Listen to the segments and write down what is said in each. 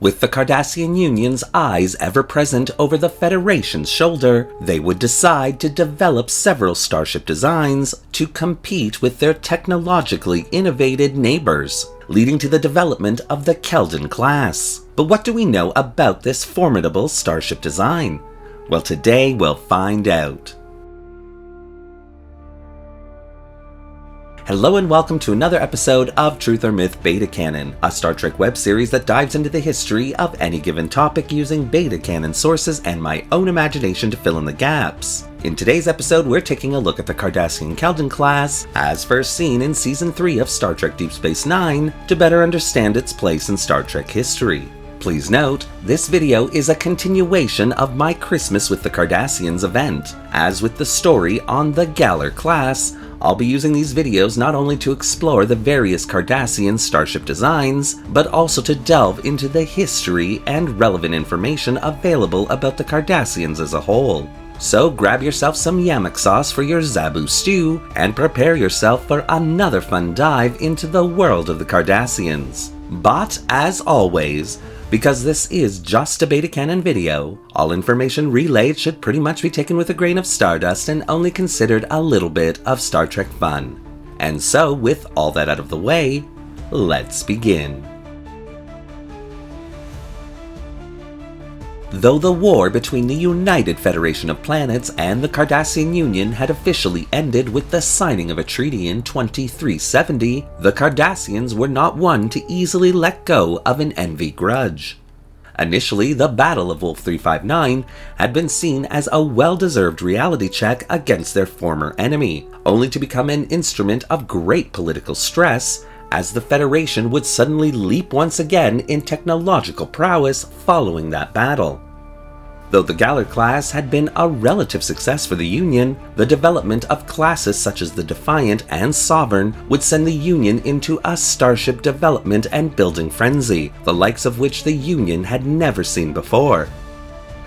With the Cardassian Union's eyes ever present over the Federation's shoulder, they would decide to develop several starship designs to compete with their technologically innovated neighbors, leading to the development of the Keldon Class. But what do we know about this formidable starship design? Well, today we'll find out. Hello and welcome to another episode of Truth or Myth Beta Canon, a Star Trek web series that dives into the history of any given topic using beta canon sources and my own imagination to fill in the gaps. In today's episode, we're taking a look at the Cardassian Keldon Class, as first seen in Season 3 of Star Trek Deep Space Nine, to better understand its place in Star Trek history. Please note, this video is a continuation of my Christmas with the Cardassians event. As with the story on the Galor class, I'll be using these videos not only to explore the various Cardassian starship designs, but also to delve into the history and relevant information available about the Cardassians as a whole. So grab yourself some yamok sauce for your Zabu stew, and prepare yourself for another fun dive into the world of the Cardassians. But as always, because this is just a beta canon video, all information relayed should pretty much be taken with a grain of stardust and only considered a little bit of Star Trek fun. And so, with all that out of the way, let's begin. Though the war between the United Federation of Planets and the Cardassian Union had officially ended with the signing of a treaty in 2370, the Cardassians were not one to easily let go of an envy grudge. Initially, the Battle of Wolf 359 had been seen as a well-deserved reality check against their former enemy, only to become an instrument of great political stress, as the Federation would suddenly leap once again in technological prowess following that battle. Though the Galor class had been a relative success for the Union, the development of classes such as the Defiant and Sovereign would send the Union into a starship development and building frenzy, the likes of which the Union had never seen before.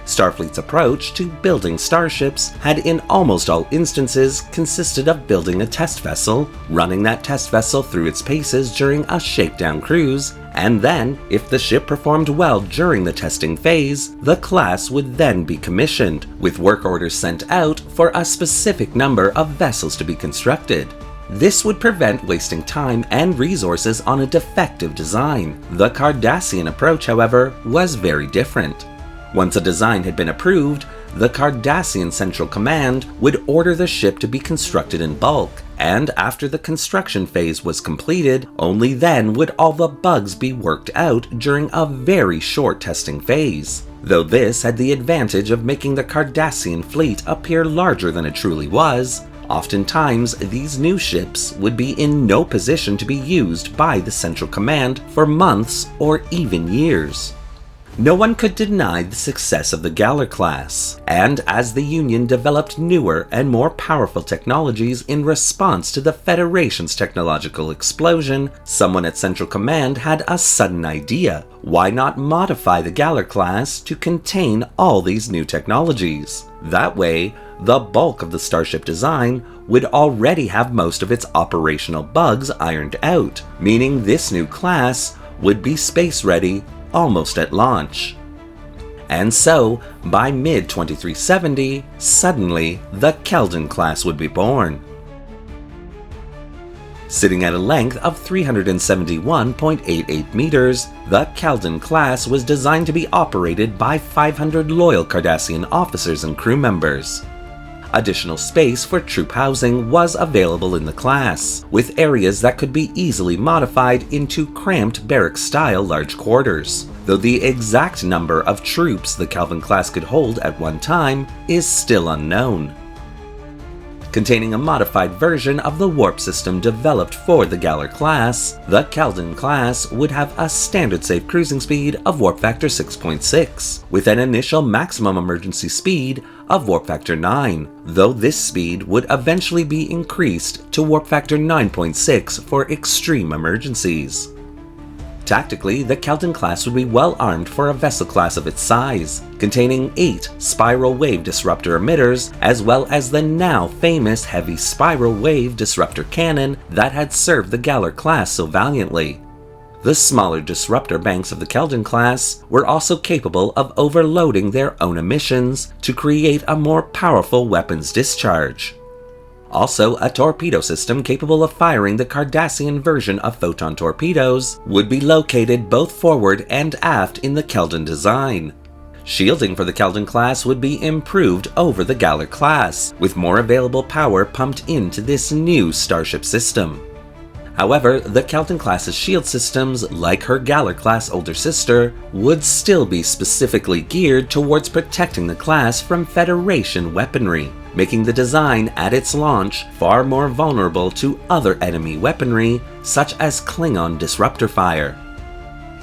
Starfleet's approach to building starships had in almost all instances consisted of building a test vessel, running that test vessel through its paces during a shakedown cruise, and then, if the ship performed well during the testing phase, the class would then be commissioned, with work orders sent out for a specific number of vessels to be constructed. This would prevent wasting time and resources on a defective design. The Cardassian approach, however, was very different. Once a design had been approved, the Cardassian Central Command would order the ship to be constructed in bulk, and after the construction phase was completed, only then would all the bugs be worked out during a very short testing phase. Though this had the advantage of making the Cardassian fleet appear larger than it truly was, oftentimes these new ships would be in no position to be used by the Central Command for months or even years. No one could deny the success of the Galor class, and as the Union developed newer and more powerful technologies in response to the Federation's technological explosion, someone at Central Command had a sudden idea. Why not modify the Galor class to contain all these new technologies? That way, the bulk of the starship design would already have most of its operational bugs ironed out, meaning this new class would be space-ready almost at launch. And so, by mid-2370, suddenly, the Keldon class would be born. Sitting at a length of 371.88 meters, the Keldon class was designed to be operated by 500 loyal Cardassian officers and crew members. Additional space for troop housing was available in the class, with areas that could be easily modified into cramped barrack-style large quarters, though the exact number of troops the Keldon class could hold at one time is still unknown. Containing a modified version of the warp system developed for the Galor class, the Keldon class would have a standard safe cruising speed of warp factor 6.6, with an initial maximum emergency speed of warp factor 9, though this speed would eventually be increased to warp factor 9.6 for extreme emergencies. Tactically, the Keldon class would be well armed for a vessel class of its size, containing 8 spiral wave disruptor emitters, as well as the now famous heavy spiral wave disruptor cannon that had served the Galor class so valiantly. The smaller disruptor banks of the Keldon class were also capable of overloading their own emissions to create a more powerful weapons discharge. Also, a torpedo system capable of firing the Cardassian version of photon torpedoes would be located both forward and aft in the Keldon design. Shielding for the Keldon class would be improved over the Galler class, with more available power pumped into this new starship system. However, the Keldon class's shield systems, like her Galler class older sister, would still be specifically geared towards protecting the class from Federation weaponry, making the design at its launch far more vulnerable to other enemy weaponry, such as Klingon disruptor fire.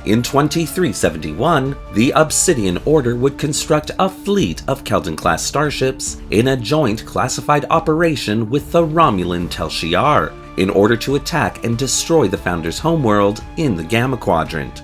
In 2371, the Obsidian Order would construct a fleet of Keldon-class starships in a joint classified operation with the Romulan Tel Shiar, in order to attack and destroy the Founder's homeworld in the Gamma Quadrant.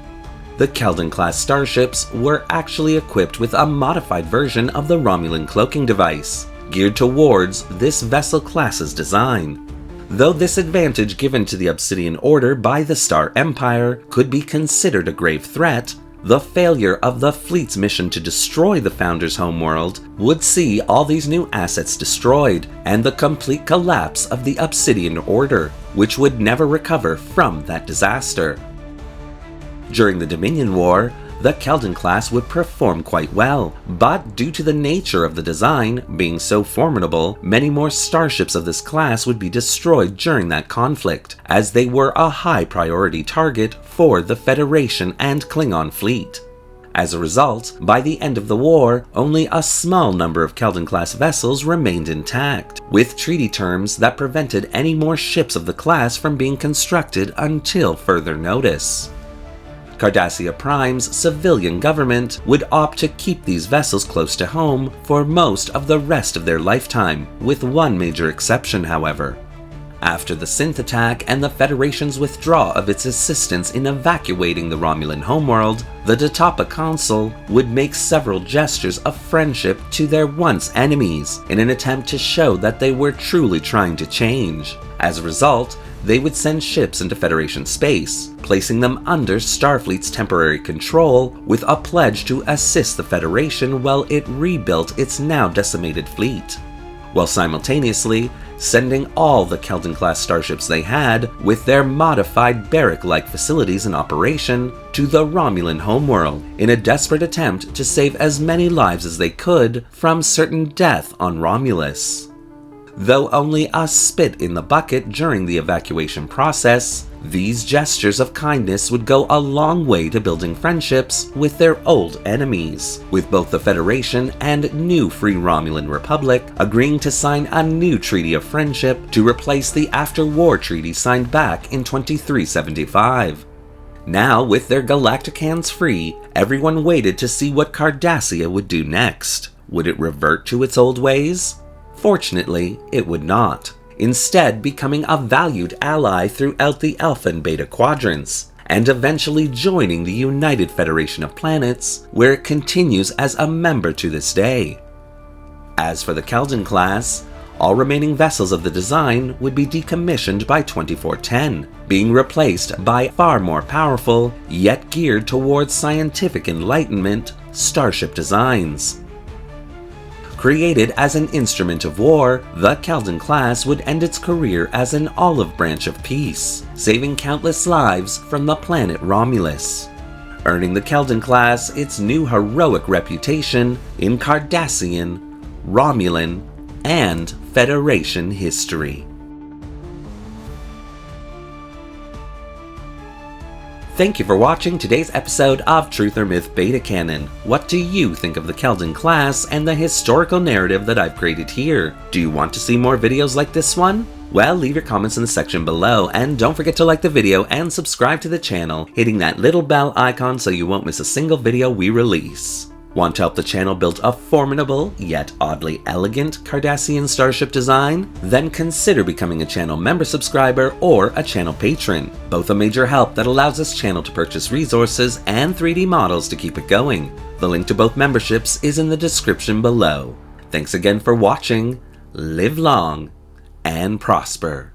The Keldon-class starships were actually equipped with a modified version of the Romulan cloaking device, geared towards this vessel class's design. Though this advantage given to the Obsidian Order by the Star Empire could be considered a grave threat, the failure of the fleet's mission to destroy the Founder's homeworld would see all these new assets destroyed, and the complete collapse of the Obsidian Order, which would never recover from that disaster. During the Dominion War, the Keldon class would perform quite well, but due to the nature of the design being so formidable, many more starships of this class would be destroyed during that conflict, as they were a high priority target for the Federation and Klingon fleet. As a result, by the end of the war, only a small number of Keldon-class vessels remained intact, with treaty terms that prevented any more ships of the class from being constructed until further notice. Cardassia Prime's civilian government would opt to keep these vessels close to home for most of the rest of their lifetime, with one major exception, however. After the synth attack and the Federation's withdrawal of its assistance in evacuating the Romulan homeworld, the Datapa Council would make several gestures of friendship to their once enemies in an attempt to show that they were truly trying to change. As a result, they would send ships into Federation space, placing them under Starfleet's temporary control with a pledge to assist the Federation while it rebuilt its now decimated fleet, while simultaneously sending all the Keldon-class starships they had, with their modified barrack-like facilities in operation, to the Romulan homeworld, in a desperate attempt to save as many lives as they could from certain death on Romulus. Though only a spit in the bucket during the evacuation process, these gestures of kindness would go a long way to building friendships with their old enemies, with both the Federation and new Free Romulan Republic agreeing to sign a new treaty of friendship to replace the after-war treaty signed back in 2375. Now, with their galactic hands free, everyone waited to see what Cardassia would do next. Would it revert to its old ways? Fortunately, it would not, instead becoming a valued ally throughout the Alpha and Beta quadrants, and eventually joining the United Federation of Planets, where it continues as a member to this day. As for the Keldon class, all remaining vessels of the design would be decommissioned by 2410, being replaced by far more powerful, yet geared towards scientific enlightenment, starship designs. Created as an instrument of war, the Keldon class would end its career as an olive branch of peace, saving countless lives from the planet Romulus, earning the Keldon class its new heroic reputation in Cardassian, Romulan, and Federation history. Thank you for watching today's episode of Truth or Myth Beta Canon. What do you think of the Keldon class and the historical narrative that I've created here? Do you want to see more videos like this one? Well, leave your comments in the section below, and don't forget to like the video and subscribe to the channel, hitting that little bell icon so you won't miss a single video we release. Want to help the channel build a formidable, yet oddly elegant Cardassian starship design? Then consider becoming a channel member subscriber or a channel patron, both a major help that allows this channel to purchase resources and 3D models to keep it going. The link to both memberships is in the description below. Thanks again for watching, live long, and prosper.